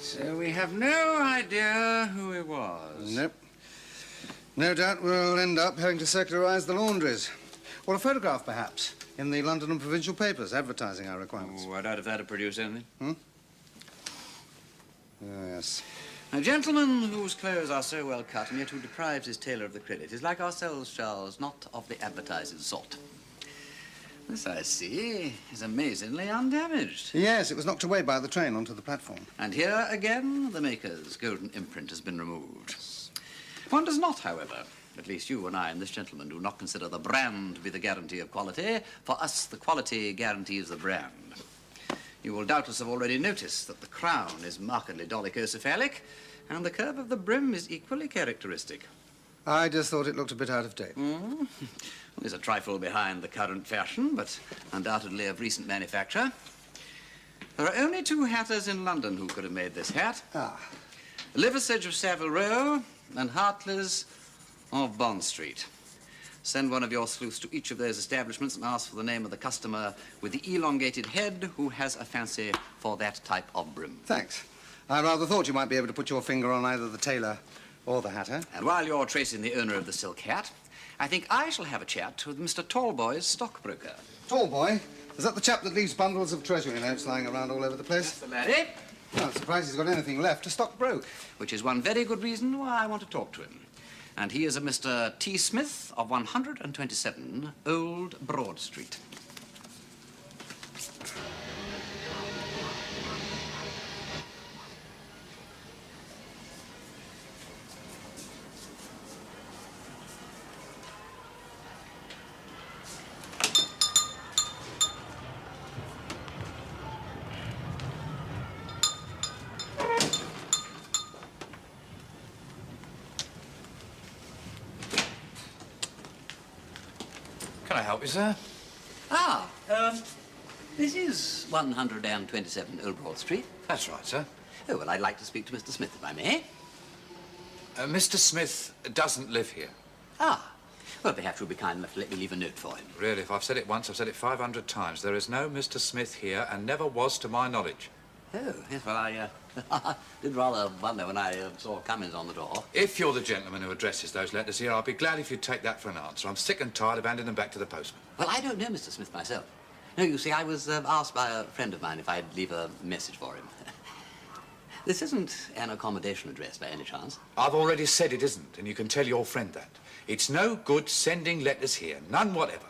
So we have no idea who he was? Nope. No doubt we'll end up having to circularize the laundries. Or a photograph, perhaps, in the London and provincial papers, advertising our requirements. Oh, I doubt if that'll produce anything. Oh, yes. A gentleman whose clothes are so well cut and yet who deprives his tailor of the credit is like ourselves, Charles, not of the advertising sort. This, I see, is amazingly undamaged. Yes, it was knocked away by the train onto the platform. And here, again, the maker's golden imprint has been removed. One does not, however, at least you and I and this gentleman do not consider the brand to be the guarantee of quality. For us, the quality guarantees the brand. You will doubtless have already noticed that the crown is markedly dolichocephalic, and the curve of the brim is equally characteristic. I just thought it looked a bit out of date. Well, it's a trifle behind the current fashion, but undoubtedly of recent manufacture. There are only two hatters in London who could have made this hat. Liversedge of Savile Row and Hartley's of Bond Street. Send one of your sleuths to each of those establishments and ask for the name of the customer with the elongated head who has a fancy for that type of brim. Thanks. I rather thought you might be able to put your finger on either the tailor or the hatter. And while you're tracing the owner of the silk hat, I think I shall have a chat with Mr. Tallboy's stockbroker. Tallboy? Is that the chap that leaves bundles of treasury notes lying around all over the place? That's the laddie. Well, I'm surprised he's got anything left to stock broke. Which is one very good reason why I want to talk to him. And he is a Mr. T. Smith of 127 Old Broad Street. Can I help you, sir? This is 127 Old Broad Street. That's right, sir. Oh, well, I'd like to speak to Mr. Smith, if I may. Mr. Smith doesn't live here. Well, perhaps you'll be kind enough to let me leave a note for him. Really, if I've said it once, I've said it 500 times. There is no Mr. Smith here and never was to my knowledge. Oh, yes, well, I did rather wonder when I saw Cummins on the door. If you're the gentleman who addresses those letters here, I'll be glad if you'd take that for an answer. I'm sick and tired of handing them back to the postman. Well, I don't know Mr. Smith myself. No, you see, I was asked by a friend of mine if I'd leave a message for him. This isn't an accommodation address by any chance. I've already said it isn't, and you can tell your friend that. It's no good sending letters here, none whatever.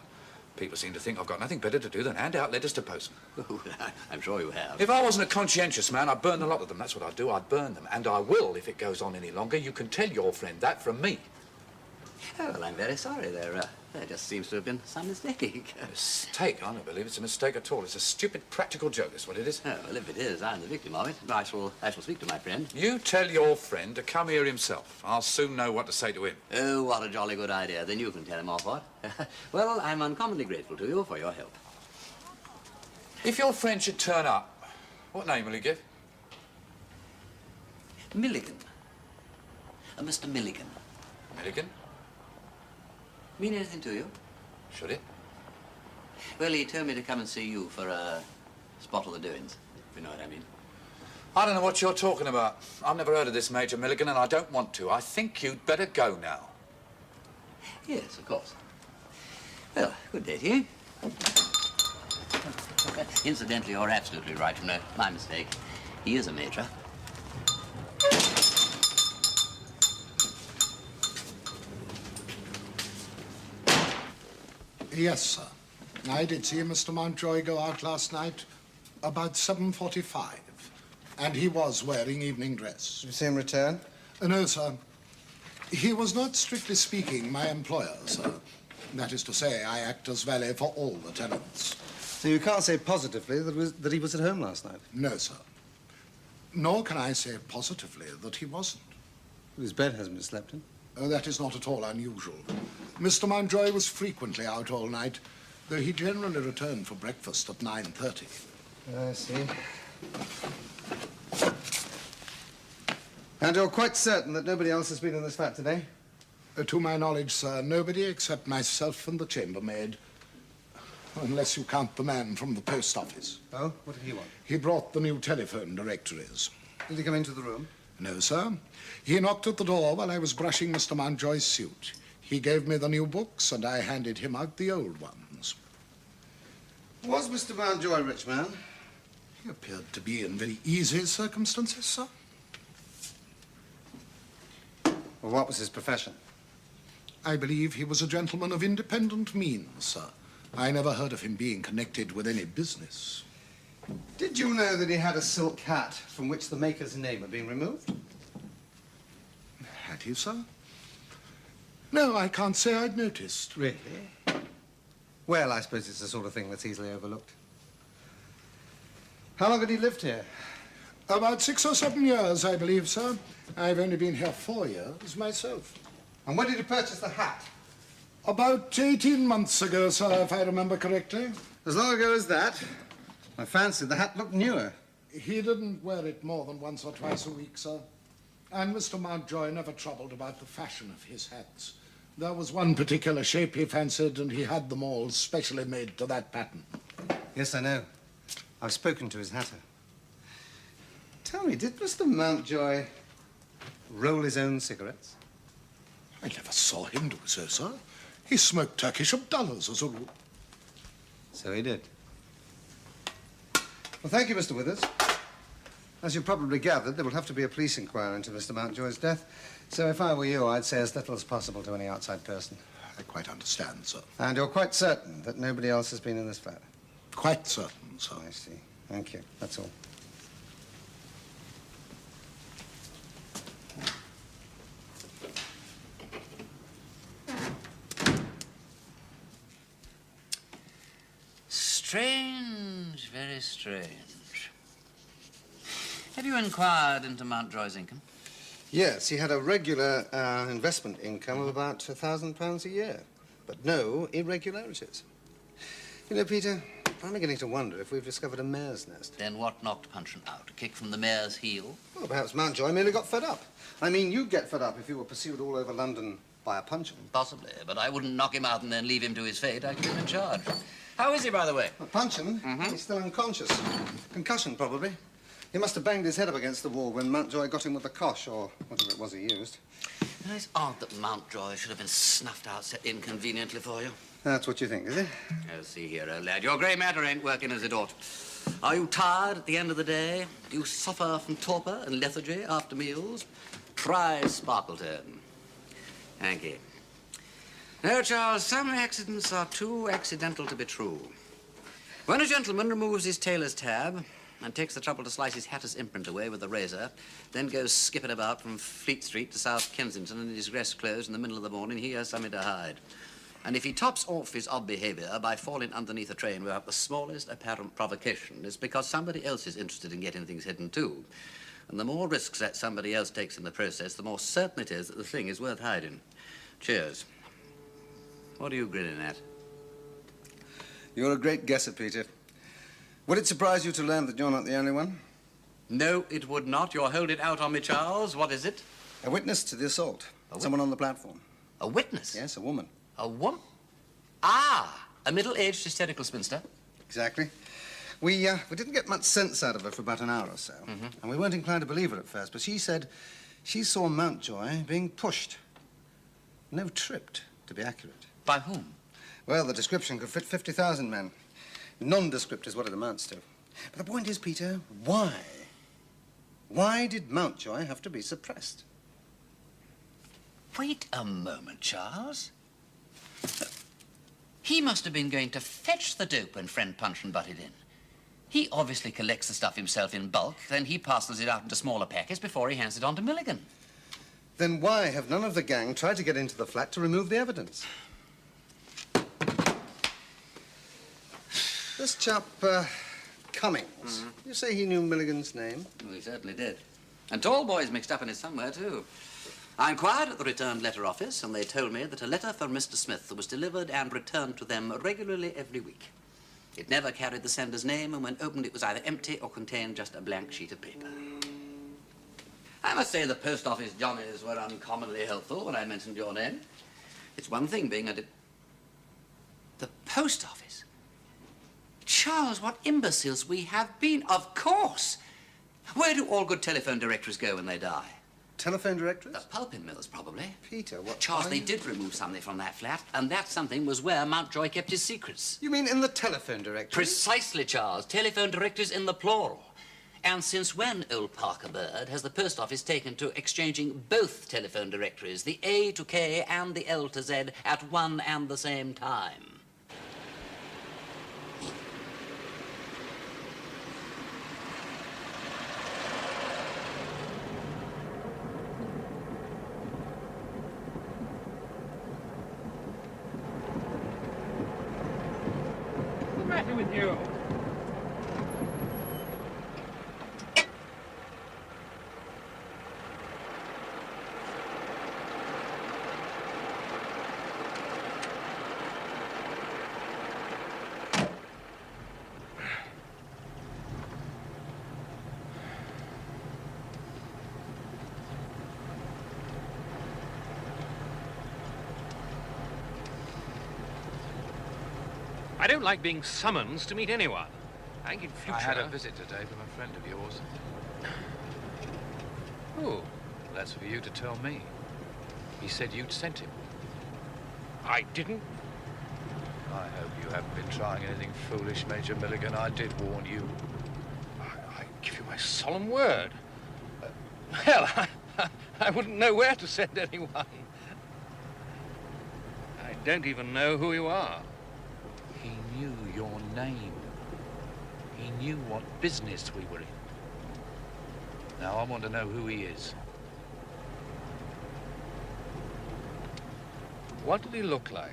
People seem to think I've got nothing better to do than hand out letters to postmen. Oh, I'm sure you have. If I wasn't a conscientious man, I'd burn a lot of them. That's what I'd do. I'd burn them. And I will if it goes on any longer. You can tell your friend that from me. Oh, well, I'm very sorry. There just seems to have been some mistake. Mistake? I don't believe it's a mistake at all. It's a stupid practical joke, that's what it is. Oh, well, if it is, I'm the victim of it. I shall speak to my friend. You tell your friend to come here himself. I'll soon know what to say to him. Oh, what a jolly good idea. Then you can tell him off what. Well, I'm uncommonly grateful to you for your help. If your friend should turn up, what name will he give? Milligan. Mr. Milligan. Milligan? Mean anything to you? Should it? Well, he told me to come and see you for a spot of the doings, if you know what I mean. I don't know what you're talking about. I've never heard of this Major Milligan, and I don't want to. I think you'd better go now. Yes, of course. Well, good day to you. Incidentally, you're absolutely right. No, my mistake. He is a major. Yes, sir. I did see Mr. Mountjoy go out last night about 7:45, and he was wearing evening dress. Did you see him return? No, sir. He was not, strictly speaking, my employer, sir. That is to say, I act as valet for all the tenants. So you can't say positively that he was at home last night? No, sir. Nor can I say positively that he wasn't. His bed hasn't been slept in. Oh, that is not at all unusual. Mr. Mountjoy was frequently out all night, though he generally returned for breakfast at 9:30. I see. And you're quite certain that nobody else has been in this flat today? To my knowledge, sir, nobody except myself and the chambermaid. Unless you count the man from the post office. Oh, what did he want? He brought the new telephone directories. Did he come into the room? No, sir. He knocked at the door while I was brushing Mr. Mountjoy's suit. He gave me the new books, and I handed him out the old ones. Was Mr. Mountjoy a rich man? He appeared to be in very easy circumstances, sir. Well, what was his profession? I believe he was a gentleman of independent means, sir. I never heard of him being connected with any business. Did you know that he had a silk hat from which the maker's name had been removed? Had he, sir? No, I can't say I'd noticed. Really? Well, I suppose it's the sort of thing that's easily overlooked. How long had he lived here? About 6 or 7 years, I believe, sir. I've only been here 4 years myself. And when did he purchase the hat? About 18 months ago, sir, if I remember correctly. As long ago as that? I fancied the hat looked newer. He didn't wear it more than once or twice a week, sir. And Mr. Mountjoy never troubled about the fashion of his hats. There was one particular shape he fancied, and he had them all specially made to that pattern. Yes, I know. I've spoken to his hatter. Tell me, did Mr. Mountjoy roll his own cigarettes? I never saw him do so, sir. He smoked Turkish Abdullahs as a rule. So he did. Well, thank you, Mr. Withers. As you probably gathered, there will have to be a police inquiry into Mr. Mountjoy's death. So if I were you, I'd say as little as possible to any outside person. I quite understand, sir. And you're quite certain that nobody else has been in this flat? Quite certain, sir. I see. Thank you. That's all. Strange, very strange. Have you inquired into Mountjoy's income? Yes, he had a regular investment income of about £1,000 a year, but no irregularities. You know, Peter, I'm beginning to wonder if we've discovered a mare's nest. Then what knocked Puncheon out? A kick from the mare's heel? Well, perhaps Mountjoy merely got fed up. I mean, you'd get fed up if you were pursued all over London by a Puncheon. Possibly, but I wouldn't knock him out and then leave him to his fate. I'd keep him in charge. How is he, by the way? Well, Puncheon? He's still unconscious. Concussion, probably. He must have banged his head up against the wall when Mountjoy got him with the cosh, or whatever it was he used. And it's odd that Mountjoy should have been snuffed out so inconveniently for you. That's what you think, is it? Oh, see here, old lad, your grey matter ain't working as it ought. Are you tired at the end of the day? Do you suffer from torpor and lethargy after meals? Try Sparkleton. Thank you. No, Charles, some accidents are too accidental to be true. When a gentleman removes his tailor's tab and takes the trouble to slice his hatter's imprint away with a razor, then goes skipping about from Fleet Street to South Kensington in his dress clothes in the middle of the morning, he has something to hide. And if he tops off his odd behavior by falling underneath a train without the smallest apparent provocation, it's because somebody else is interested in getting things hidden too. And the more risks that somebody else takes in the process, the more certain it is that the thing is worth hiding. Cheers. What are you grinning at? You're a great guesser, Peter. Would it surprise you to learn that you're not the only one? No, it would not. You're holding out on me, Charles. What is it? A witness to the assault. Someone on the platform. A witness? Yes, a woman. A woman? Ah, a middle-aged hysterical spinster. Exactly. We didn't get much sense out of her for about an hour or so. And we weren't inclined to believe her at first, but she said she saw Mountjoy being pushed. No, tripped, to be accurate. By whom? Well, the description could fit 50,000 men. Nondescript is what it amounts to. But the point is, Peter, why? Why did Mountjoy have to be suppressed? Wait a moment, Charles. He must have been going to fetch the dope when friend Puncheon butted in. He obviously collects the stuff himself in bulk, then he parcels it out into smaller packets before he hands it on to Milligan. Then why have none of the gang tried to get into the flat to remove the evidence? This chap, Cummings, you say he knew Milligan's name? Well, he certainly did. And Tallboy's mixed up in it somewhere, too. I inquired at the returned letter office, and they told me that a letter for Mr. Smith was delivered and returned to them regularly every week. It never carried the sender's name, and when opened it was either empty or contained just a blank sheet of paper. I must say the post office Johnnies were uncommonly helpful when I mentioned your name. It's one thing being the post office? Charles, what imbeciles we have been. Of course. Where do all good telephone directories go when they die? Telephone directories? The pulping mills, probably. Peter, what? Charles, they did remove something from that flat, and that something was where Mountjoy kept his secrets. You mean in the telephone directory? Precisely, Charles. Telephone directories in the plural. And since when, old Parker Bird, has the post office taken to exchanging both telephone directories, the A to K and the L to Z, at one and the same time? What's the matter with you? I don't like being summoned to meet anyone. I think in future... I had a visit today from a friend of yours. Oh, That's for you to tell me. He said you'd sent him. I didn't. I hope you haven't been trying anything foolish, Major Milligan. I did warn you. I give you my solemn word. Well, I wouldn't know where to send anyone. I don't even know who you are. He knew your name. He knew what business we were in. Now, I want to know who he is. What did he look like?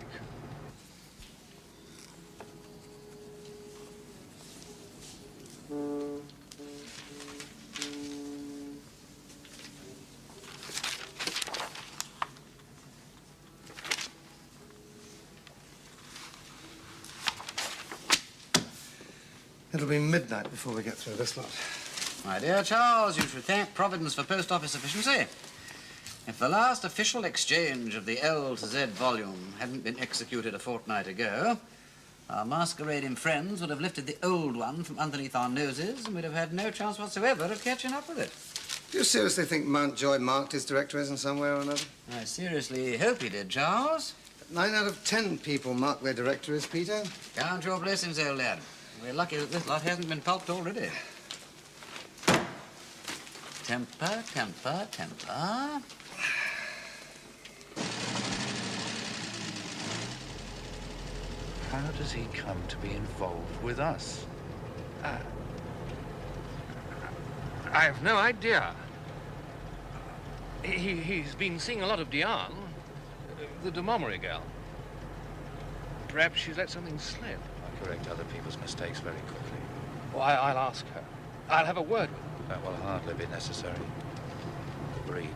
It'll be midnight before we get through this lot. My dear Charles, you should thank Providence for post office efficiency. If the last official exchange of the L to Z volume hadn't been executed a fortnight ago, our masquerading friends would have lifted the old one from underneath our noses and we'd have had no chance whatsoever of catching up with it. Do you seriously think Mountjoy marked his directories in some way or another? I seriously hope he did, Charles. 9 out of 10 people mark their directories, Peter. Count your blessings, old lad. We're lucky that this lot hasn't been pulped already. Temper, temper, temper. How does he come to be involved with us? I have no idea. He's been seeing a lot of Diane, the de Montgomery girl. Perhaps she's let something slip. I correct other people's mistakes very quickly. Well, I'll ask her. I'll have a word with her. That will hardly be necessary. Breed.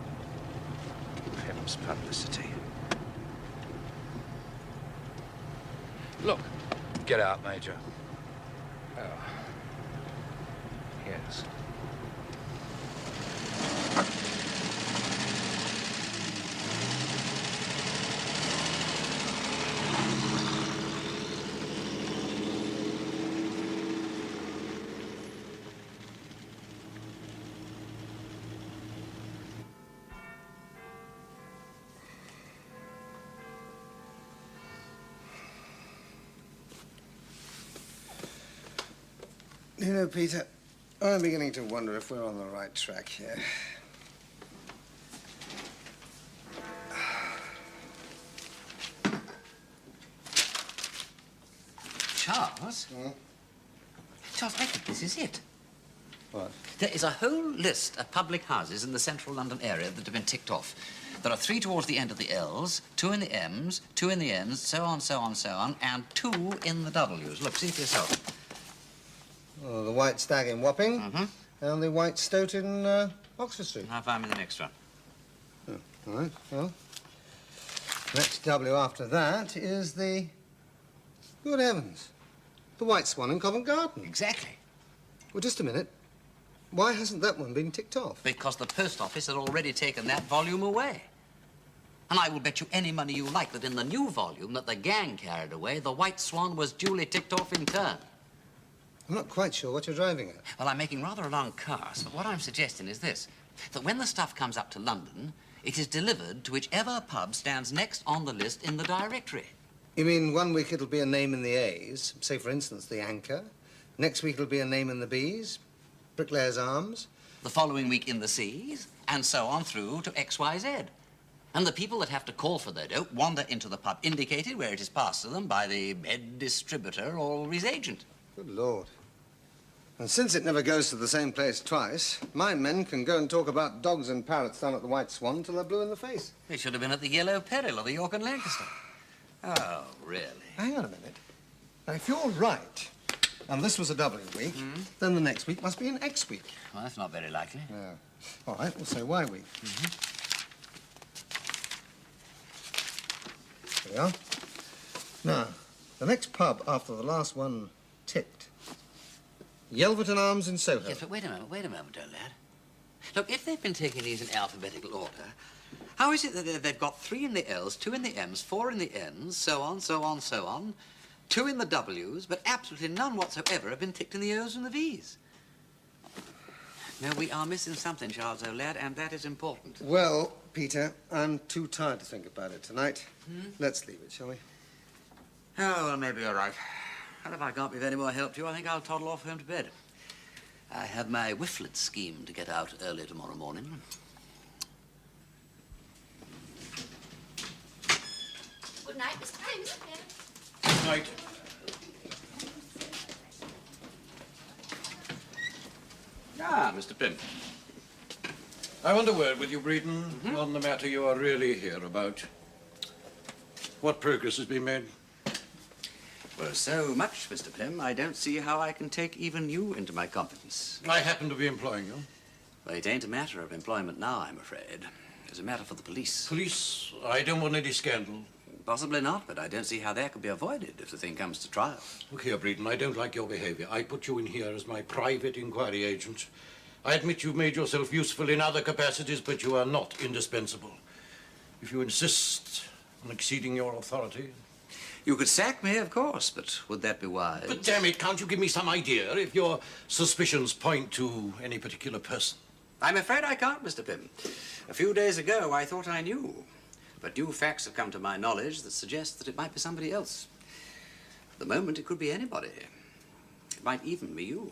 Pim's publicity. Look. Get out, Major. Oh. Yes. You know, Peter, I'm beginning to wonder if we're on the right track here. Charles? Charles, I think this is it. What? There is a whole list of public houses in the central London area that have been ticked off. There are 3 towards the end of the L's, 2 in the M's, 2 in the N's, so on, so on, so on, and 2 in the W's. Look, see for yourself. Oh, the White Stag in Wapping, and the White Stoat in Oxford Street. I'll find me the next one. Oh, all right, well, next W after that is the... Good heavens. The White Swan in Covent Garden. Exactly. Well, just a minute. Why hasn't that one been ticked off? Because the post office had already taken that volume away. And I will bet you any money you like that in the new volume that the gang carried away, the White Swan was duly ticked off in turn. I'm not quite sure what you're driving at. Well, I'm making rather a long cast, but what I'm suggesting is this, that when the stuff comes up to London, it is delivered to whichever pub stands next on the list in the directory. You mean 1 week it'll be a name in the A's, say, for instance, the Anchor. Next week it'll be a name in the B's, Bricklayer's Arms. The following week in the C's, and so on through to XYZ. And the people that have to call for their dope wander into the pub indicated where it is passed to them by the bed distributor or his agent. Good Lord. And since it never goes to the same place twice, my men can go and talk about dogs and parrots down at the White Swan till they're blue in the face. They should have been at the Yellow Peril or the York and Lancaster. Oh, really? Hang on a minute. Now, if you're right, and this was a W week, then the next week must be an X week. Well, that's not very likely. Yeah. All right, we'll say Y week. There we are. Now, the next pub after the last one ticked. Yelverton Arms in Soho. Yes, but wait a moment, old lad. Look, if they've been taking these in alphabetical order, how is it that they've got 3 in the L's, 2 in the M's, 4 in the N's, so on, so on, so on, 2 in the W's, but absolutely none whatsoever have been ticked in the O's and the V's? No, we are missing something, Charles, old lad, and that is important. Well, Peter, I'm too tired to think about it tonight. Let's leave it, shall we? Oh, well, maybe you're right. Well, if I can't be of any more help to you, I think I'll toddle off home to bed. I have my whifflet scheme to get out early tomorrow morning. Good night, Mr. Pym. Good night. Ah, Mr. Pym. I want a word with you, Breeden, on the matter you are really here about. What progress has been made? Well, so much, Mr. Pym, I don't see how I can take even you into my confidence. I happen to be employing you. Well, it ain't a matter of employment now, I'm afraid. It's a matter for the police. Police, I don't want any scandal. Possibly not, but I don't see how that could be avoided if the thing comes to trial. Look here, Breeden, I don't like your behavior. I put you in here as my private inquiry agent. I admit you've made yourself useful in other capacities, but you are not indispensable. If you insist on exceeding your authority... You could sack me, of course, but would that be wise? But damn it, can't you give me some idea if your suspicions point to any particular person? I'm afraid I can't, Mr. Pym. A few days ago, I thought I knew. But new facts have come to my knowledge that suggest that it might be somebody else. At the moment, it could be anybody. It might even be you.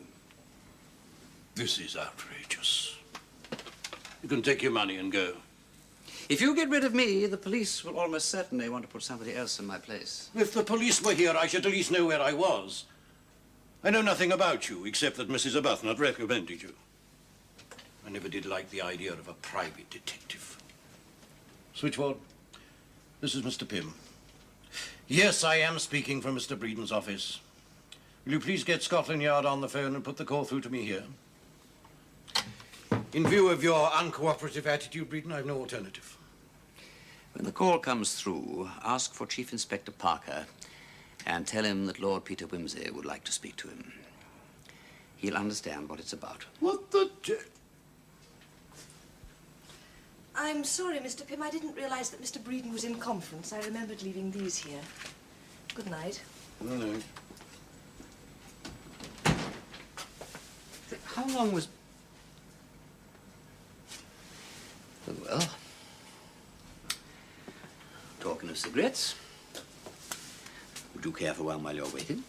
This is outrageous. You can take your money and go. If you get rid of me, the police will almost certainly want to put somebody else in my place. If the police were here, I should at least know where I was. I know nothing about you, except that Mrs. Arbuthnot recommended you. I never did like the idea of a private detective. Switchboard, this is Mr. Pym. Yes, I am speaking from Mr. Breeden's office. Will you please get Scotland Yard on the phone and put the call through to me here? In view of your uncooperative attitude, Breeden, I have no alternative. When the call comes through, ask for Chief Inspector Parker and tell him that Lord Peter Wimsey would like to speak to him. He'll understand what it's about. What the... I'm sorry, Mr. Pym. I didn't realize that Mr. Breeden was in conference. I remembered leaving these here. Good night. No, no. How long was... Well, talking of cigarettes, would you care for one while you're waiting?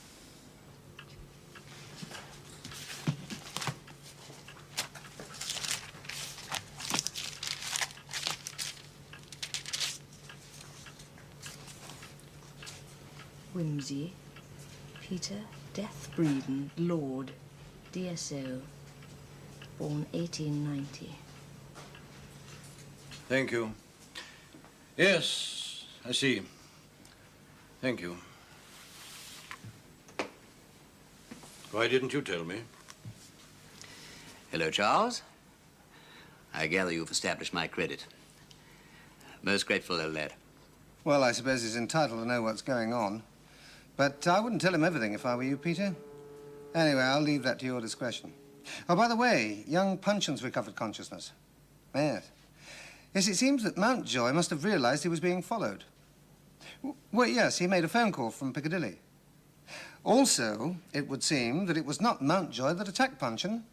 Wimsey, Peter Death Breeden, Lord, DSO, born 1890. Thank you. Yes, I see. Thank you. Why didn't you tell me? Hello, Charles. I gather you've established my credit. Most grateful, old lad. Well, I suppose he's entitled to know what's going on. But I wouldn't tell him everything if I were you, Peter. Anyway, I'll leave that to your discretion. Oh, by the way, young Punchin's recovered consciousness. Yes. Yes, it seems that Mountjoy must have realized he was being followed. Well, yes, he made a phone call from Piccadilly. Also, it would seem that it was not Mountjoy that attacked Puncheon.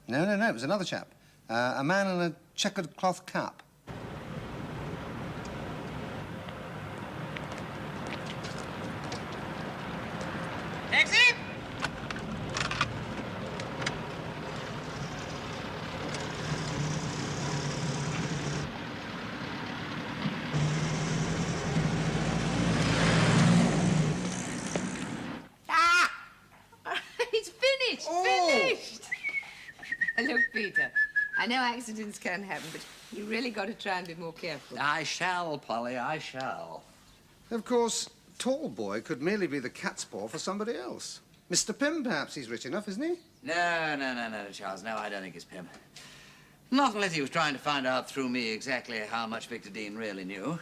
No, it was another chap. A man in a checkered cloth cap. Taxi! It's finished! Finished! Look, Peter, I know accidents can happen, but you really got to try and be more careful. I shall, Polly, I shall. Of course, Tallboy could merely be the cat's paw for somebody else. Mr. Pym, perhaps he's rich enough, isn't he? No, Charles. No, I don't think it's Pym. Not unless he was trying to find out through me exactly how much Victor Dean really knew.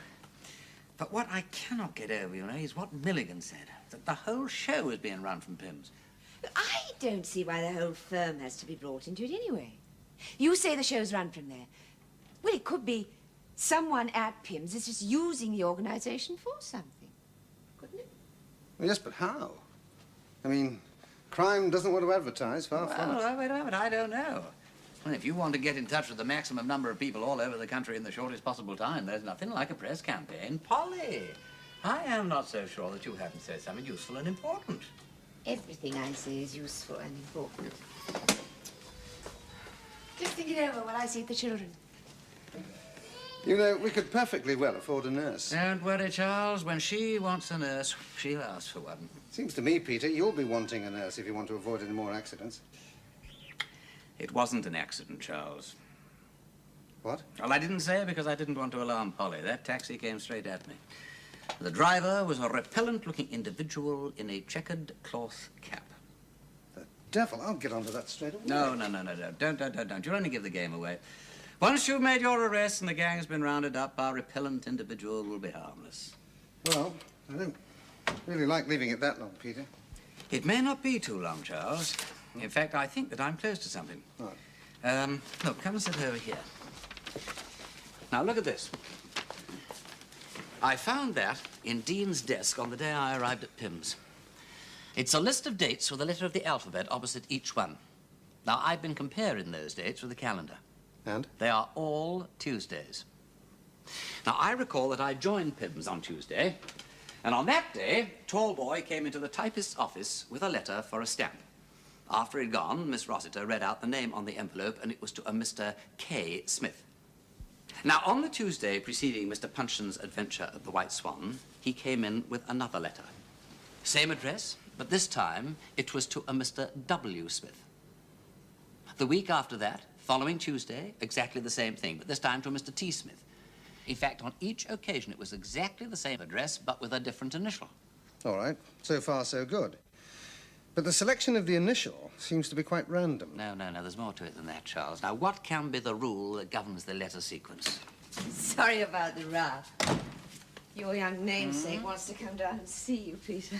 But what I cannot get over, you know, is what Milligan said, that the whole show is being run from Pym's. I don't see why the whole firm has to be brought into it anyway. You say the show's run from there. Well, it could be someone at Pym's is just using the organisation for something, couldn't it? Well, yes, but how? I mean, crime doesn't want to advertise, far from it. Well, wait a minute, I don't know. Well, if you want to get in touch with the maximum number of people all over the country in the shortest possible time, there's nothing like a press campaign. Polly, I am not so sure that you haven't said something useful and important. Everything I say is useful and important. Just think it over while I see the children. You know, we could perfectly well afford a nurse. Don't worry, Charles. When she wants a nurse, she'll ask for one. Seems to me, Peter, you'll be wanting a nurse if you want to avoid any more accidents. It wasn't an accident, Charles. What? Well, I didn't say it because I didn't want to alarm Polly. That taxi came straight at me. The driver was a repellent-looking individual in a checkered cloth cap. The devil, I'll get onto that straight away. No. Don't. You'll only give the game away. Once you've made your arrest and the gang's been rounded up, our repellent individual will be harmless. Well, I don't really like leaving it that long, Peter. It may not be too long, Charles. In fact, I think that I'm close to something. Right. Look, come and sit over here. Now, look at this. I found that in Dean's desk on the day I arrived at Pym's. It's a list of dates with a letter of the alphabet opposite each one. Now, I've been comparing those dates with the calendar. And? They are all Tuesdays. Now, I recall that I joined Pym's on Tuesday, and on that day, Tallboy came into the typist's office with a letter for a stamp. After he'd gone, Miss Rossiter read out the name on the envelope, and it was to a Mr. K. Smith. Now, on the Tuesday preceding Mr. Puncheon's adventure at the White Swan, he came in with another letter. Same address, but this time it was to a Mr. W. Smith. The week after that, following Tuesday, exactly the same thing, but this time to a Mr. T. Smith. In fact, on each occasion, it was exactly the same address, but with a different initial. All right. So far, so good. But the selection of the initial seems to be quite random. No, there's more to it than that, Charles. Now, what can be the rule that governs the letter sequence? Sorry about the row. Your young namesake wants to come down and see you, Peter.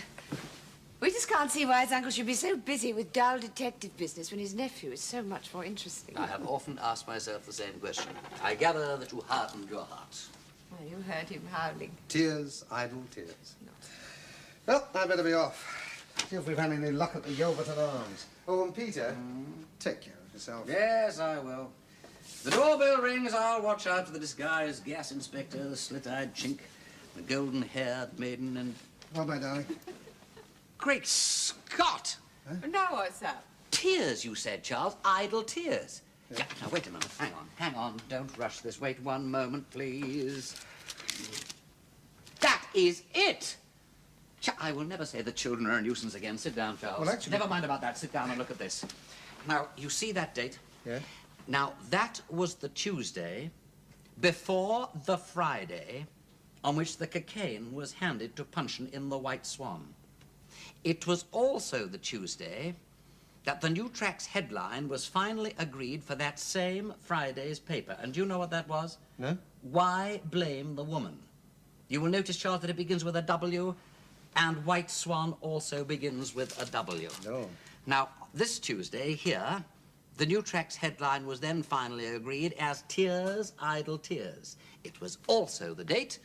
We just can't see why his uncle should be so busy with dull detective business when his nephew is so much more interesting. I have often asked myself the same question. I gather that you hardened your heart. Well, you heard him howling. Tears, idle tears. No. Well, I better be off. See if we've had any luck at the Yelverton Arms. Oh, and Peter, take care of yourself. Yes, I will. The doorbell rings, I'll watch out for the disguised gas inspector, the slit-eyed chink, the golden-haired maiden, and... Bye-bye, darling. Great Scott! Huh? Now what's up? Tears, you said, Charles. Idle tears. Yeah. Now, wait a minute. Hang on. Don't rush this. Wait one moment, please. That is it! I will never say that children are a nuisance again. Sit down, Charles. Well, actually... Never mind about that. Sit down and look at this. Now, you see that date? Yeah. Now, that was the Tuesday before the Friday on which the cocaine was handed to Puncheon in the White Swan. It was also the Tuesday that the New Tracks headline was finally agreed for that same Friday's paper. And do you know what that was? No. Why blame the woman? You will notice, Charles, that it begins with a W, and White Swan also begins with a W. No. Now, this Tuesday here, the New Tracks headline was then finally agreed as Tears, Idle Tears. It was also the date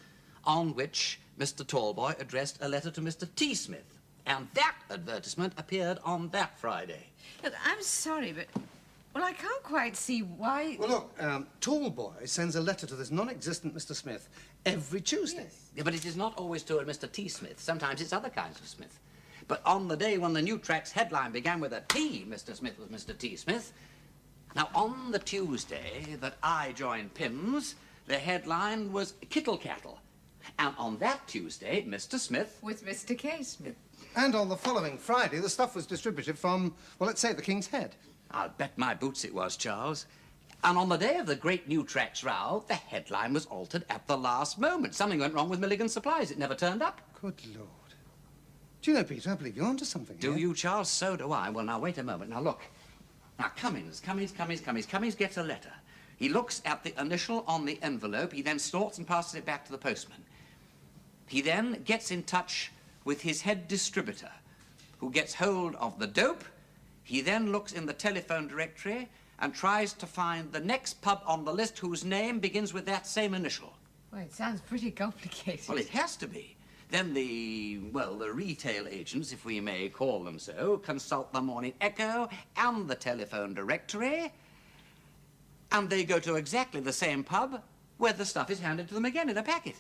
on which Mr. Tallboy addressed a letter to Mr. T. Smith, And that advertisement appeared on that Friday. Look, I'm sorry, but... Well, I can't quite see why... Well, look, Tallboy sends a letter to this non-existent Mr. Smith every Tuesday. Yes. Yeah, but it is not always to a Mr. T. Smith. Sometimes it's other kinds of Smith. But on the day when the new track's headline began with a T, Mr. Smith was Mr. T. Smith. Now, on the Tuesday that I joined Pimm's, the headline was Kittle Cattle. And on that Tuesday, Mr. Smith... With Mr. K. Smith. And on the following Friday, the stuff was distributed from, well, let's say, the King's Head. I'll bet my boots it was, Charles. And on the day of the great new tracks row, the headline was altered at the last moment. Something went wrong with Milligan's supplies. It never turned up. Good Lord. Do you know, Peter, I believe you're onto something Do here. you, Charles? So do I. Well, now, wait a moment. Now, look. Now, Cummings gets a letter. He looks at the initial on the envelope. He then sorts and passes it back to the postman. He then gets in touch with his head distributor, who gets hold of the dope. He then looks in the telephone directory and tries to find the next pub on the list whose name begins with that same initial. Well, it sounds pretty complicated. Well, it has to be. Then the retail agents, if we may call them so, consult the Morning Echo and the telephone directory, and they go to exactly the same pub where the stuff is handed to them again in a packet.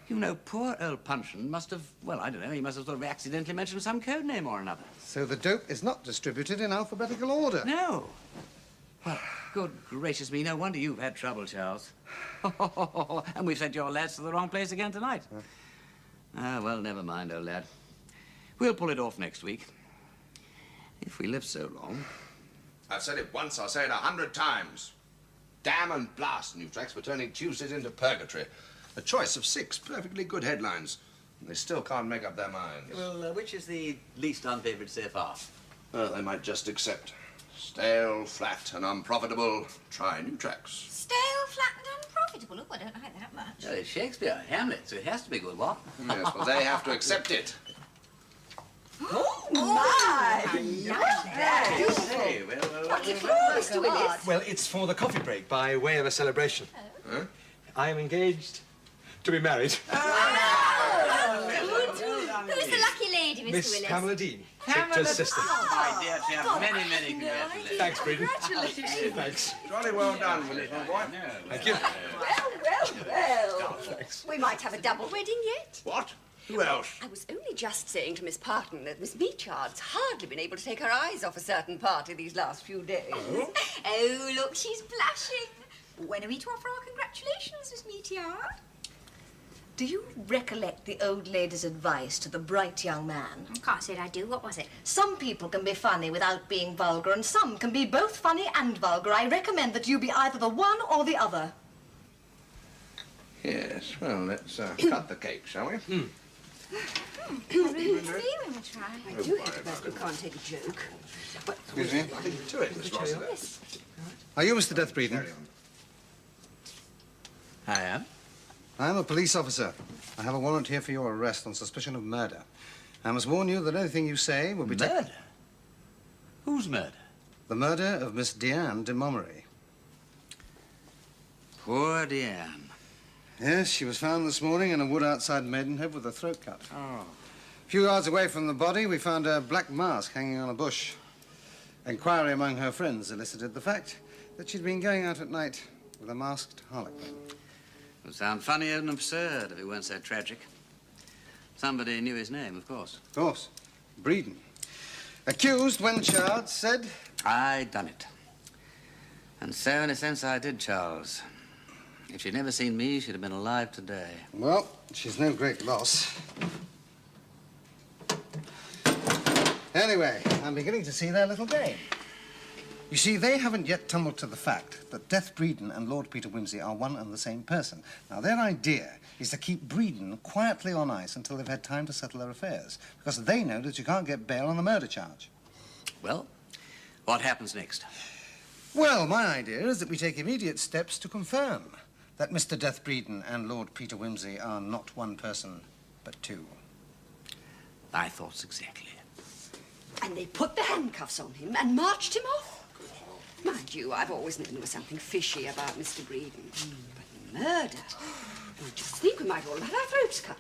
You know, poor old Puncheon must have, well, I don't know, he must have sort of accidentally mentioned some code name or another. So the dope is not distributed in alphabetical order? No. Well, good gracious me, no wonder you've had trouble, Charles. And we've sent your lads to the wrong place again tonight. Huh? Ah, well, never mind, old lad. We'll pull it off next week. If we live so long. I've said it once, I'll say it 100 times. Damn and blast new tracks for turning Tuesdays into purgatory. A choice of 6 perfectly good headlines. And they still can't make up their minds. Well, which is the least unfavored so far? Well, they might just accept. Stale, flat, and unprofitable. Try new tracks. Stale, flat, and unprofitable. Oh, I don't like that much. Well, it's Shakespeare, Hamlet, so it has to be good, what? Yes, well, they have to accept it. Oh, my! I love that. Hey, well, What's it for, Mr. Willis? Well, it's for the coffee break by way of a celebration. Huh? I am engaged to be married. Who's the lucky lady, Mr. Miss Willis? Pamela Dean, Victor's sister. my dear chap, many, many congratulations. Thanks, Breeden. Congratulations. Thanks. Jolly well done, Willis, my boy. Thank you. Well. Thanks. We might have a double wedding yet. What? Who else? I was only just saying to Miss Parton that Miss Meachard's hardly been able to take her eyes off a certain party these last few days. Oh, look, she's blushing. When are we to offer our congratulations, Miss Meteor? Do you recollect the old lady's advice to the bright young man? I can't say I do. What was it? Some people can be funny without being vulgar, and some can be both funny and vulgar. I recommend that you be either the one or the other. Yes, well, let's cut the cake, shall we? I really think we will try. I do hate it when you can't take a joke. But Excuse me? To it, Miss Rossiter. yes. Are you Mr. Death Breeden? I am. I am a police officer. I have a warrant here for your arrest on suspicion of murder. I must warn you that anything you say will be Murder? Whose murder? The murder of Miss Deanne de Montgomery. Poor Deanne. Yes, she was found this morning in a wood outside Maidenhead with her throat cut. Oh. A few yards away from the body, we found a black mask hanging on a bush. Inquiry among her friends elicited the fact that she'd been going out at night with a masked harlequin. It would sound funny and absurd if it weren't so tragic. Somebody knew his name, of course. Of course. Breeden. Accused, when charged, said... I done it. And so, in a sense, I did, Charles. If she'd never seen me, she'd have been alive today. Well, she's no great loss. Anyway, I'm beginning to see their little game. You see, they haven't yet tumbled to the fact that Death Breeden and Lord Peter Wimsey are one and the same person. Now, their idea is to keep Breeden quietly on ice until they've had time to settle their affairs, because they know that you can't get bail on the murder charge. Well, what happens next? Well, my idea is that we take immediate steps to confirm that Mr. Death Breeden and Lord Peter Wimsey are not one person, but two. I thought exactly. And they put the handcuffs on him and marched him off. Mind you, I've always known there was something fishy about Mr. Breeden. But murder? I just think we might all have our throats cut.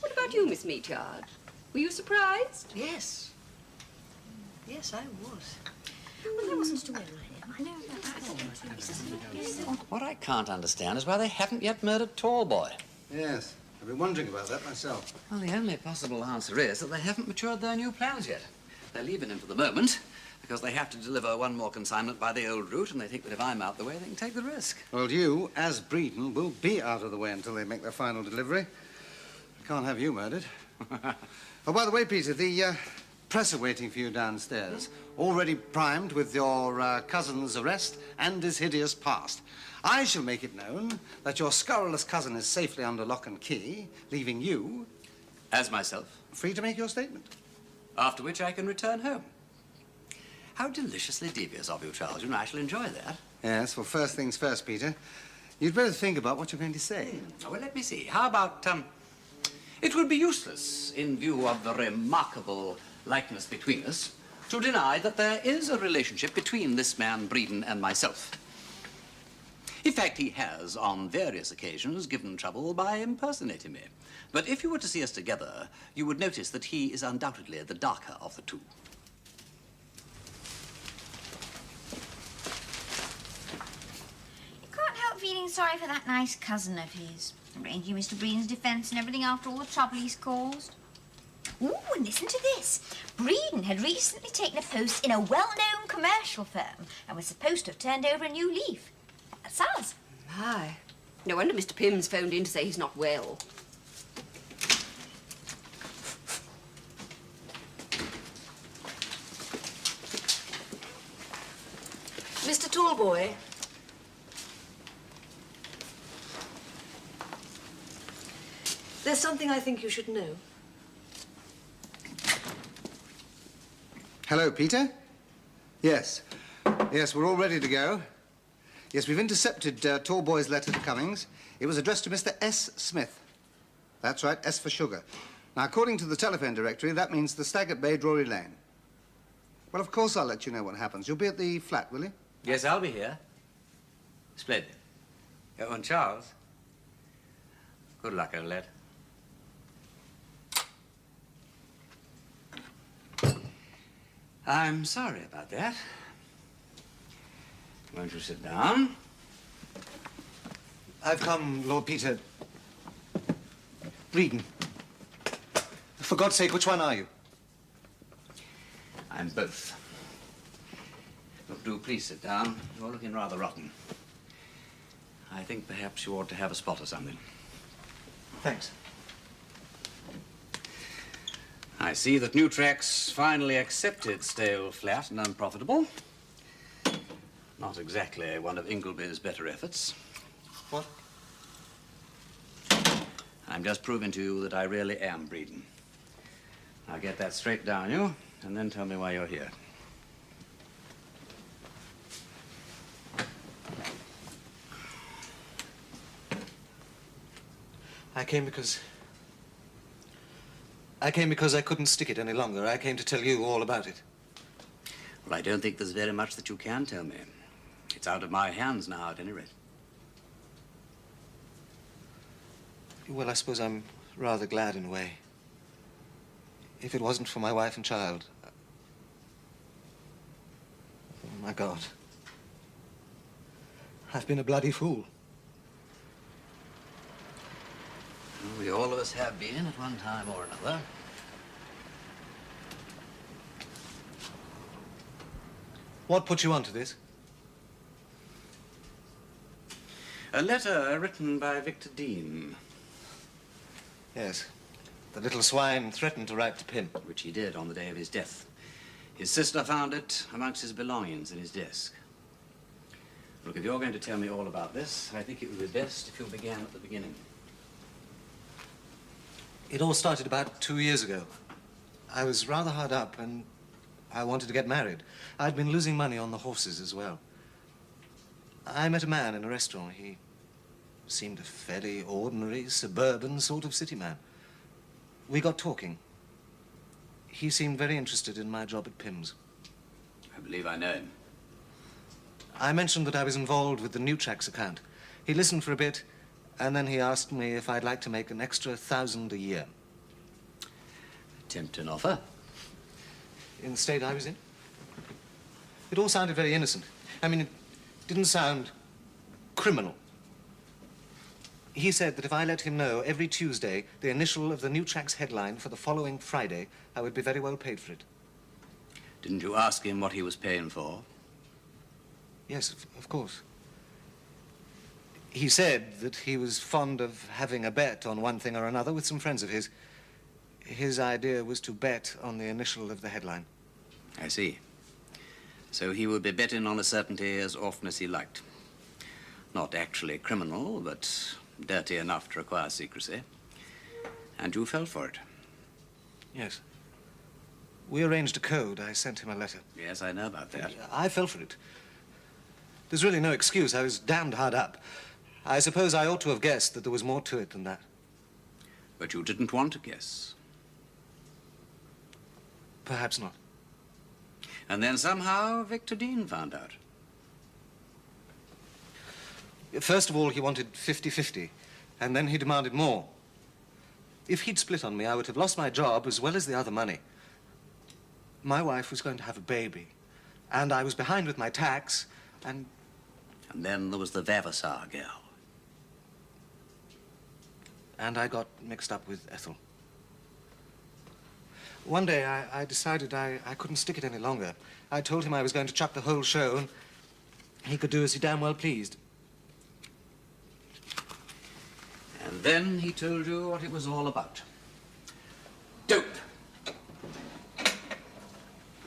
What about you, Miss Meatyard? Were you surprised? Yes. Yes, I was. Well, there wasn't to win, I know. What I can't understand is why they haven't yet murdered Tallboy. Yes, I've been wondering about that myself. Well, the only possible answer is that they haven't matured their new plans yet. They're leaving him for the moment because they have to deliver one more consignment by the old route, and they think that if I'm out the way, they can take the risk. Well, you, as Breeden, will be out of the way until they make their final delivery. I can't have you murdered. Oh, by the way, Peter, the press are waiting for you downstairs, already primed with your cousin's arrest and his hideous past. I shall make it known that your scurrilous cousin is safely under lock and key, leaving you... As myself. Free to make your statement. After which I can return home. How deliciously devious of you, Charles. You know, I shall enjoy that. Yes, well, first things first, Peter. You'd better think about what you're going to say. Oh, well, let me see. How about, it would be useless, in view of the remarkable likeness between us, to deny that there is a relationship between this man, Breeden, and myself. In fact, he has, on various occasions, given trouble by impersonating me. But if you were to see us together, you would notice that he is undoubtedly the darker of the two. You can't help feeling sorry for that nice cousin of his, arranging Mr. Breeden's defence and everything after all the trouble he's caused. Ooh, and listen to this. Breeden had recently taken a post in a well-known commercial firm and was supposed to have turned over a new leaf. That's us. My. No wonder Mr. Pym's phoned in to say he's not well. Mr. Tallboy. There's something I think you should know. Hello, Peter? Yes. Yes, we're all ready to go. Yes, we've intercepted Tallboy's letter to Cummings. It was addressed to Mr. S. Smith. That's right, S for sugar. Now, according to the telephone directory, that means the Stag at Bay, Drury Lane. Well, of course I'll let you know what happens. You'll be at the flat, will you? Yes, I'll be here. Splendid. Oh, and Charles, good luck, old lad. I'm sorry about that. Won't you sit down? I've come, Lord Peter. Breeden. For God's sake, which one are you? I'm both. Look, do please sit down. You're looking rather rotten. I think perhaps you ought to have a spot or something. Thanks. I see that New Tracks finally accepted stale, flat, and unprofitable. Not exactly one of Ingleby's better efforts. What? I'm just proving to you that I really am Breeden. Now get that straight down you, and then tell me why you're here. I came because I couldn't stick it any longer. I came to tell you all about it. Well, I don't think there's very much that you can tell me. It's out of my hands now, at any rate. Well, I suppose I'm rather glad in a way. If it wasn't for my wife and child... Oh, my God. I've been a bloody fool. Well, we all of us have been at one time or another. What put you onto this? A letter written by Victor Dean. Yes. The little swine threatened to write to Pym. Which he did on the day of his death. His sister found it amongst his belongings in his desk. Look, if you're going to tell me all about this, I think it would be best if you began at the beginning. It all started about 2 years ago. I was rather hard up and I wanted to get married. I'd been losing money on the horses as well. I met a man in a restaurant. He seemed a fairly ordinary, suburban sort of city man. We got talking. He seemed very interested in my job at Pym's. I believe I know him. I mentioned that I was involved with the New Tracks account. He listened for a bit, and then he asked me if I'd like to make an extra 1,000 a year. Tempting offer. In the state I was in? It all sounded very innocent. I mean, it didn't sound criminal. He said that if I let him know every Tuesday the initial of the new track's headline for the following Friday, I would be very well paid for it. Didn't you ask him what he was paying for? Yes, of course. He said that he was fond of having a bet on one thing or another with some friends of his. His idea was to bet on the initial of the headline. I see. So he would be betting on a certainty as often as he liked. Not actually criminal, but dirty enough to require secrecy. And you fell for it. Yes. We arranged a code. I sent him a letter. Yes, I know about that. I fell for it. There's really no excuse. I was damned hard up. I suppose I ought to have guessed that there was more to it than that. But you didn't want to guess. Perhaps not. And then somehow Victor Dean found out. First of all, he wanted 50-50, and then he demanded more. If he'd split on me, I would have lost my job as well as the other money. My wife was going to have a baby, and I was behind with my tax, and... And then there was the Vavassar girl. And I got mixed up with Ethel. One day, I decided I couldn't stick it any longer. I told him I was going to chuck the whole show, and he could do as he damn well pleased. And then he told you what it was all about. Dope.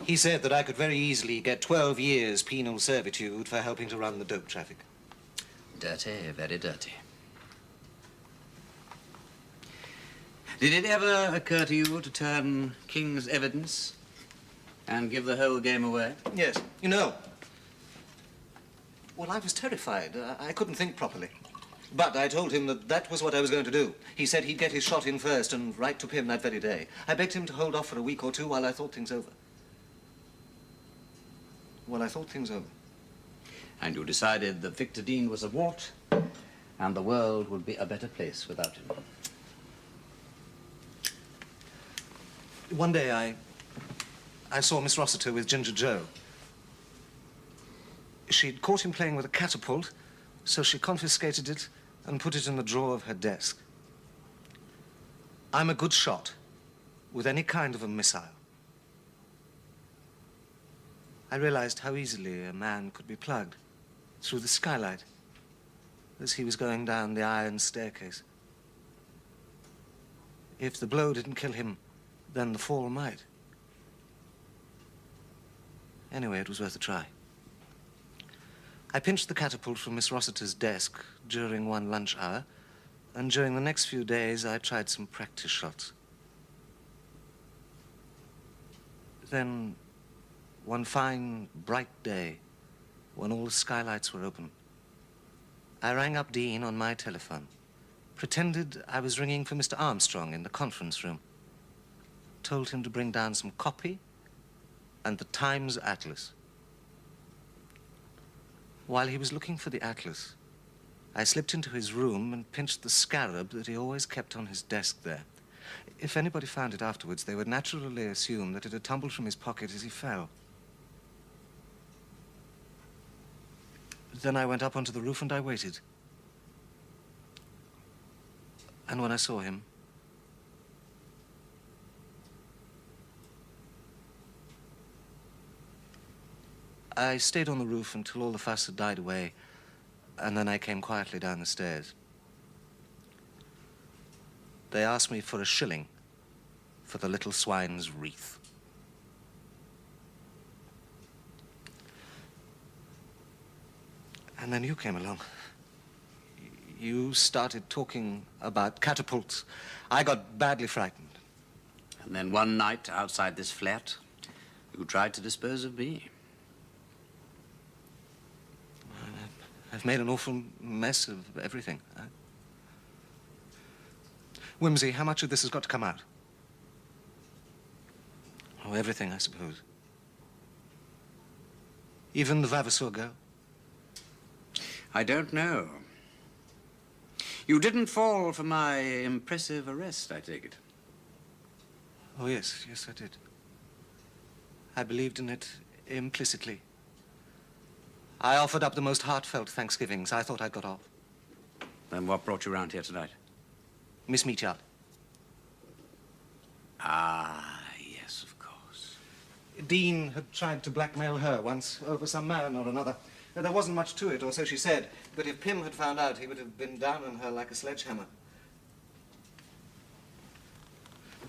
He said that I could very easily get 12 years penal servitude for helping to run the dope traffic. Dirty, very dirty. Did it ever occur to you to turn King's evidence and give the whole game away? Yes. You know, well, I was terrified. I couldn't think properly. But I told him that that was what I was going to do. He said he'd get his shot in first and write to Pym that very day. I begged him to hold off for a week or two while I thought things over. Well, I thought things over. And you decided that Victor Dean was a wart and the world would be a better place without him. One day I saw Miss Rossiter with Ginger Joe. She'd caught him playing with a catapult, so she confiscated it and put it in the drawer of her desk. I'm a good shot with any kind of a missile. I realized how easily a man could be plugged through the skylight as he was going down the iron staircase. If the blow didn't kill him, then the fall might. Anyway, it was worth a try. I pinched the catapult from Miss Rossiter's desk during one lunch hour, and during the next few days, I tried some practice shots. Then, one fine, bright day, when all the skylights were open, I rang up Dean on my telephone, pretended I was ringing for Mr. Armstrong in the conference room, told him to bring down some copy and the Times Atlas. While he was looking for the atlas, I slipped into his room and pinched the scarab that he always kept on his desk there. If anybody found it afterwards, they would naturally assume that it had tumbled from his pocket as he fell. Then I went up onto the roof and I waited. And when I saw him, I stayed on the roof until all the fuss had died away, and then I came quietly down the stairs. They asked me for a shilling for the little swine's wreath. And then you came along. You started talking about catapults. I got badly frightened. And then one night outside this flat, you tried to dispose of me. I've made an awful mess of everything. Wimsey, how much of this has got to come out? Oh, everything, I suppose. Even the Vavassar girl? I don't know. You didn't fall for my impressive arrest, I take it. Oh, yes, yes, I did. I believed in it implicitly. I offered up the most heartfelt thanksgivings. I thought I'd got off. Then what brought you round here tonight? Miss Meachard. Ah, yes, of course. Dean had tried to blackmail her once over some man or another. There wasn't much to it, or so she said. But if Pym had found out, he would have been down on her like a sledgehammer.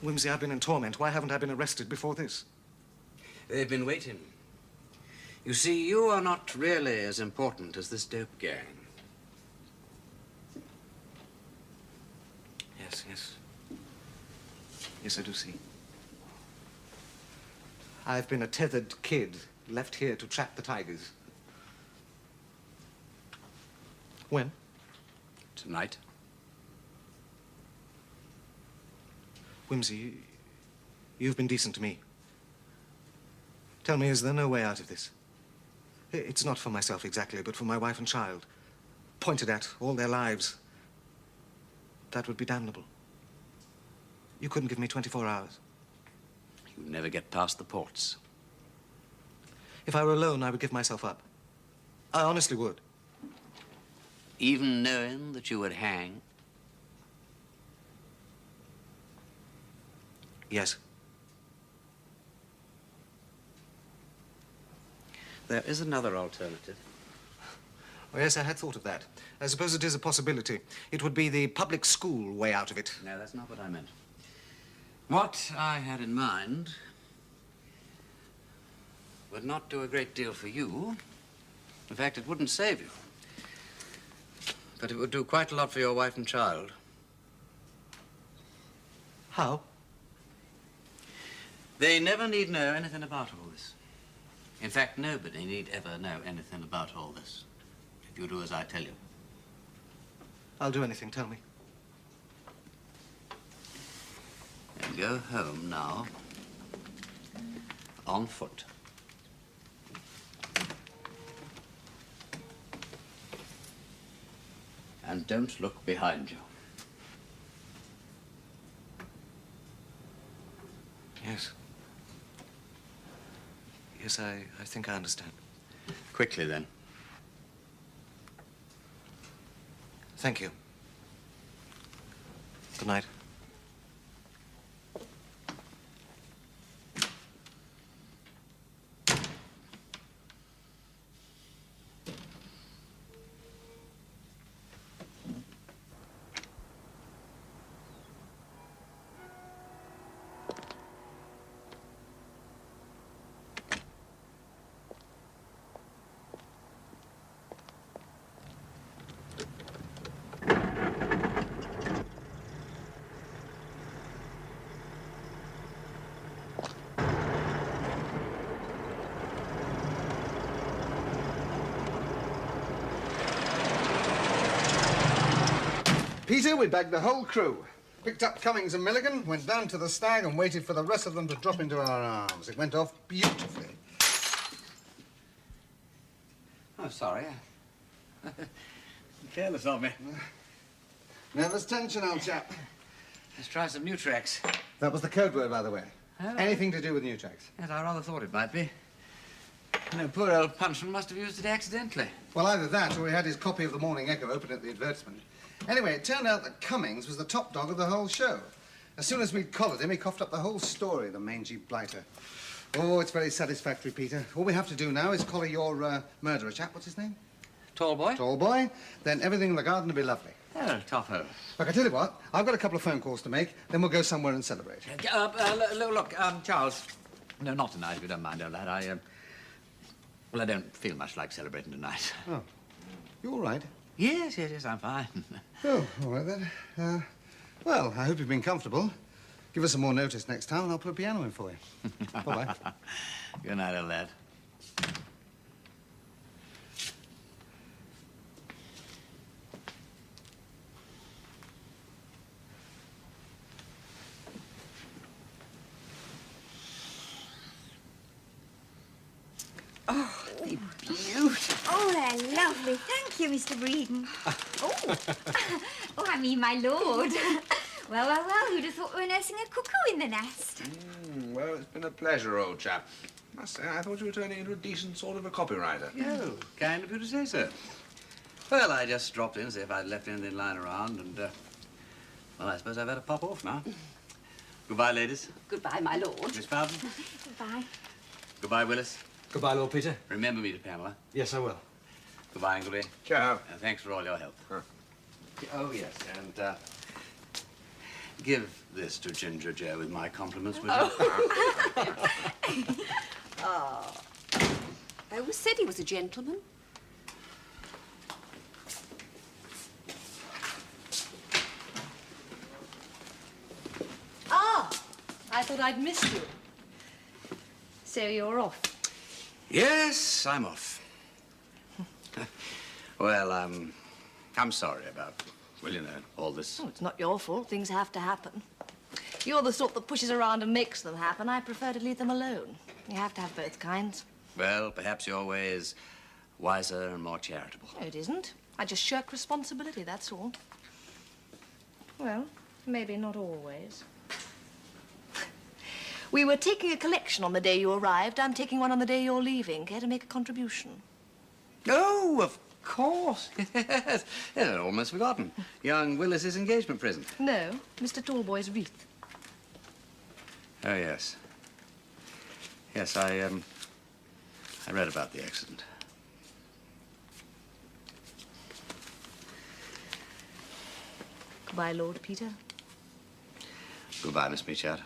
Wimsey, I've been in torment. Why haven't I been arrested before this? They've been waiting. You see, you are not really as important as this dope gang. Yes, yes. Yes, I do see. I've been a tethered kid left here to trap the tigers. When? Tonight. Wimsey, you've been decent to me. Tell me, is there no way out of this? It's not for myself exactly, but for my wife and child. Pointed at all their lives. That would be damnable. You couldn't give me 24 hours. You'd never get past the ports. If I were alone, I would give myself up. I honestly would. Even knowing that you would hang? Yes. There is another alternative. Oh, yes, I had thought of that. I suppose it is a possibility. It would be the public school way out of it. No, that's not what I meant. What I had in mind would not do a great deal for you. In fact, it wouldn't save you. But it would do quite a lot for your wife and child. How? They never need know anything about all this. In fact, nobody need ever know anything about all this, if you do as I tell you. I'll do anything, tell me. And go home now, on foot. And don't look behind you. Yes. Yes, I think I understand. Quickly, then. Thank you. Good night. Peter, we bagged the whole crew. Picked up Cummings and Milligan, went down to the Stag and waited for the rest of them to drop into our arms. It went off beautifully. Oh, sorry. Careless of me. Nervous tension, old chap. Let's try some Nutrex. That was the code word, by the way. Oh. Anything to do with Nutrex. Yes, I rather thought it might be. No, poor old Punchman must have used it accidentally. Well, either that or he had his copy of the Morning Echo open at the advertisement. Anyway, it turned out that Cummings was the top dog of the whole show. As soon as we'd collared him, he coughed up the whole story, the mangy blighter. Oh, it's very satisfactory, Peter. All we have to do now is collar your murderer chap. What's his name? Tall boy? Tall boy. Then everything in the garden will be lovely. Oh, tougho. Look, I tell you what, I've got a couple of phone calls to make, then we'll go somewhere and celebrate. Look, Charles. No, not tonight, if you don't mind, old lad. Well, I don't feel much like celebrating tonight. Oh. You all right? Yes, I'm fine. Oh, all right then. Well, I hope you've been comfortable. Give us some more notice next time and I'll put a piano in for you. Bye-bye. Good night, old lad. Oh, they're beautiful. Oh, they're lovely. Thank you, Mr. Breeden. Oh, I mean, my lord. Well, well, well, who'd have thought we were nursing a cuckoo in the nest? Well, it's been a pleasure, old chap. I must say, I thought you were turning into a decent sort of a copywriter. Oh, kind of you to say so. Well, I just dropped in to see if I'd left anything lying around, and, well, I suppose I've had to pop off now. Goodbye, ladies. Goodbye, my lord. Miss Bowden. Goodbye. Goodbye, Willis. Goodbye, Lord Peter. Remember me to Pamela. Yes, I will. Goodbye, Ingleby. Ciao. Thanks for all your help. Huh. Oh, yes, and, give this to Ginger Joe with my compliments, will you? Oh. I always said he was a gentleman. Ah, I thought I'd missed you. So you're off. Yes, I'm off. Well, I'm sorry about, well, you know, all this. Oh, it's not your fault. Things have to happen. You're the sort that pushes around and makes them happen. I prefer to leave them alone. You have to have both kinds. Well, perhaps your way is wiser and more charitable. No, it isn't. I just shirk responsibility, that's all. Well, maybe not always. We were taking a collection on the day you arrived. I'm taking one on the day you're leaving. Care to make a contribution? Oh, of course. Yes. Yes, I'd almost forgotten. Young Willis's engagement present. No, Mr. Tallboy's wreath. Oh, yes. Yes, I read about the accident. Goodbye, Lord Peter. Goodbye, Miss Meachard.